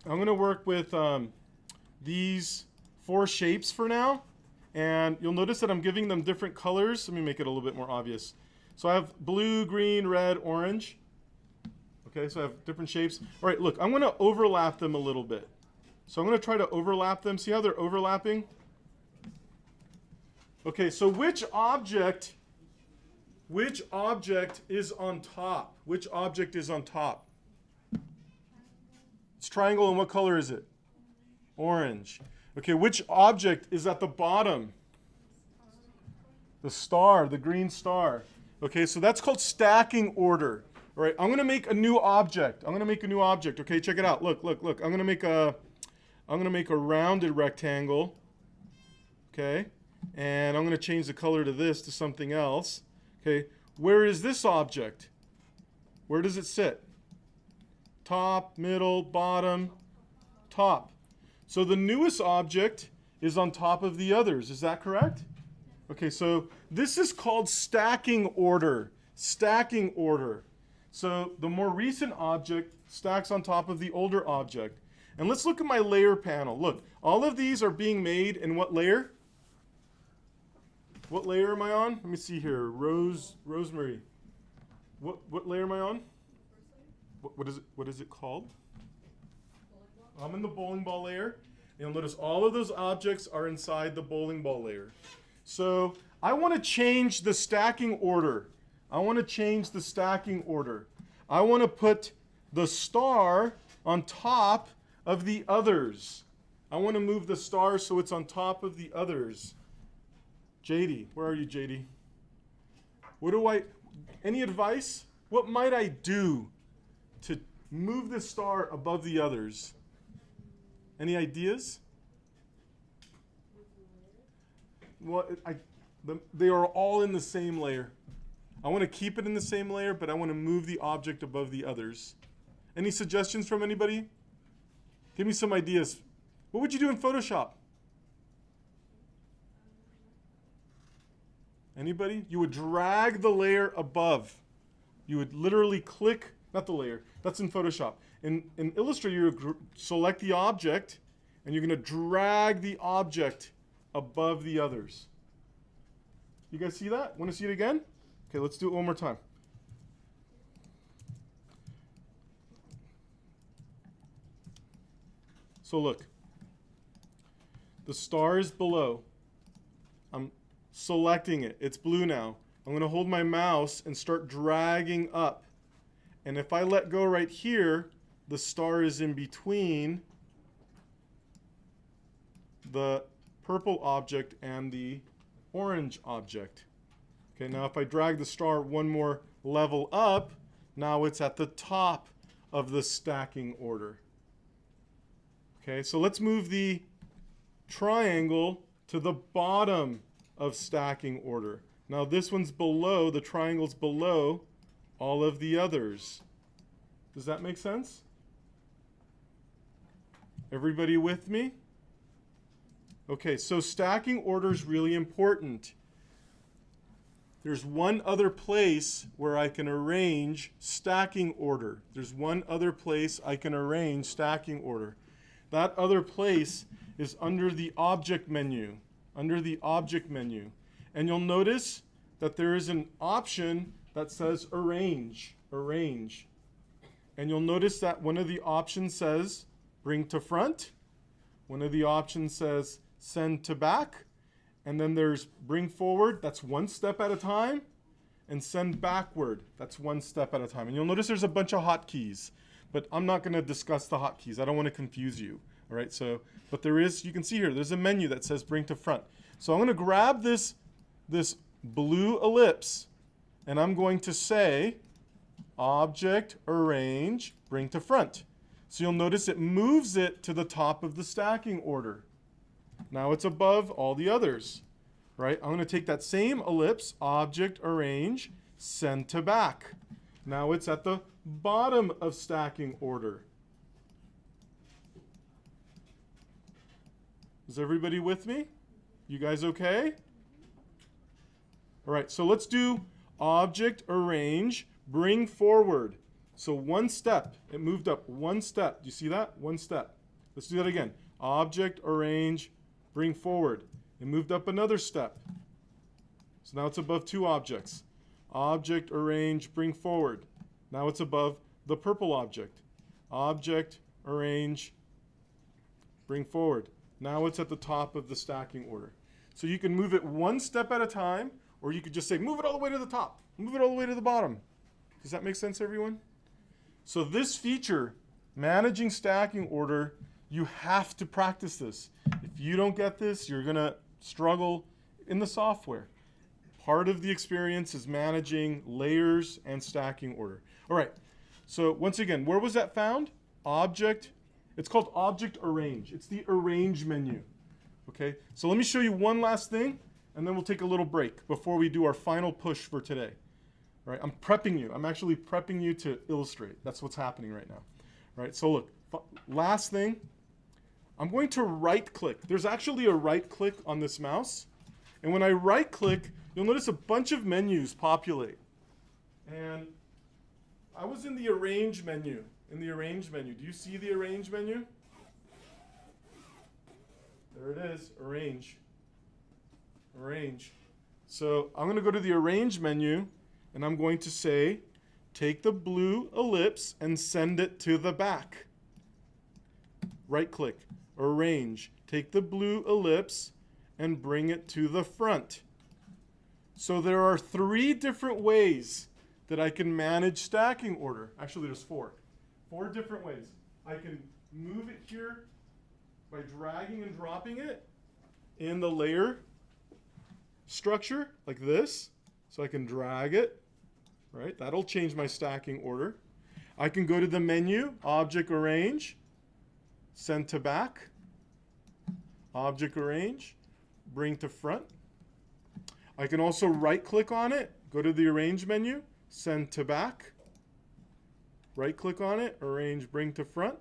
I'm going to work with these four shapes for now. And you'll notice that I'm giving them different colors. Let me make it a little bit more obvious. So I have blue, green, red, orange. Okay, so I have different shapes. All right, look, I'm going to overlap them a little bit. So I'm going to try to overlap them. See how they're overlapping? Okay, so which object is on top? Which object is on top? It's triangle, and what color is it? Orange. Okay, which object is at the bottom? The star, the green star. Okay, so that's called stacking order. All right, I'm going to make a new object. Okay, check it out. Look. I'm going to make a rounded rectangle. Okay? And I'm going to change the color to this, to something else. Okay, where is this object? Where does it sit? Top, middle, bottom, top. So the newest object is on top of the others. Is that correct? Okay, so this is called stacking order. Stacking order. So the more recent object stacks on top of the older object. And let's look at my layer panel. Look, all of these are being made in what layer? What layer am I on? Let me see here. Rosemary. What layer am I on? What is it called? I'm in the bowling ball layer. You'll notice all of those objects are inside the bowling ball layer. So I want to change the stacking order. I want to put the star on top of the others. I want to move the star so it's on top of the others. JD, where are you, JD? Any advice? What might I do to move the star above the others? Any ideas? Well, they are all in the same layer. I want to keep it in the same layer, but I want to move the object above the others. Any suggestions from anybody? Give me some ideas. What would you do in Photoshop? Anybody? You would drag the layer above. You would literally click, not the layer, that's in Photoshop. In Illustrator, you would select the object, and you're going to drag the object above the others. You guys see that? Want to see it again? Okay, let's do it one more time. So look, the star is below. I'm selecting it. It's blue now. I'm going to hold my mouse and start dragging up. And if I let go right here, the star is in between the purple object and the orange object. Okay, now if I drag the star one more level up, now it's at the top of the stacking order. Okay, so let's move the triangle to the bottom of stacking order. Now this one's below, the triangle's below all of the others. Does that make sense? Everybody with me? Okay, so stacking order is really important. There's one other place where I can arrange stacking order. There's one other place I can arrange stacking order. That other place is under the object menu. Under the object menu. And you'll notice that there is an option that says arrange. Arrange. And you'll notice that one of the options says bring to front. One of the options says send to back. And then there's bring forward, that's one step at a time. And send backward, that's one step at a time. And you'll notice there's a bunch of hotkeys. But I'm not going to discuss the hotkeys. I don't want to confuse you. All right, so, but there is, you can see here, there's a menu that says bring to front. So I'm going to grab this blue ellipse, and I'm going to say object, arrange, bring to front. So you'll notice it moves it to the top of the stacking order. Now it's above all the others, right? I'm going to take that same ellipse, object, arrange, send to back. Now it's at the bottom of stacking order. Is everybody with me? You guys okay? All right, so let's do object, arrange, bring forward. So one step, it moved up one step. Do you see that? One step. Let's do that again. Object, arrange, bring forward. It moved up another step. So now it's above two objects. Object, arrange, bring forward. Now it's above the purple object. Object, arrange, bring forward. Now it's at the top of the stacking order. So you can move it one step at a time, or you could just say, move it all the way to the top, move it all the way to the bottom. Does that make sense, everyone? So this feature, managing stacking order, you have to practice this. If you don't get this, you're going to struggle in the software. Part of the experience is managing layers and stacking order. All right, so once again, where was that found? Object, it's called Object Arrange. It's the Arrange menu. Okay, so let me show you one last thing, and then we'll take a little break before we do our final push for today. All right, I'm prepping you. I'm actually prepping you to illustrate. That's what's happening right now. All right, so look, last thing, I'm going to right-click. There's actually a right-click on this mouse, and when I right-click, you'll notice a bunch of menus populate. And I was in the Arrange menu. Do you see the Arrange menu? There it is, Arrange. Arrange. So I'm going to go to the Arrange menu, and I'm going to say, take the blue ellipse and send it to the back. Right-click, Arrange. Take the blue ellipse and bring it to the front. So there are 3 different ways that I can manage stacking order. Actually, there's 4. 4 different ways. I can move it here by dragging and dropping it in the layer structure like this. So I can drag it, right? That'll change my stacking order. I can go to the menu, Object Arrange, send to back, Object Arrange, bring to front. I can also right-click on it, go to the Arrange menu, send to back, right-click on it, Arrange, bring to front.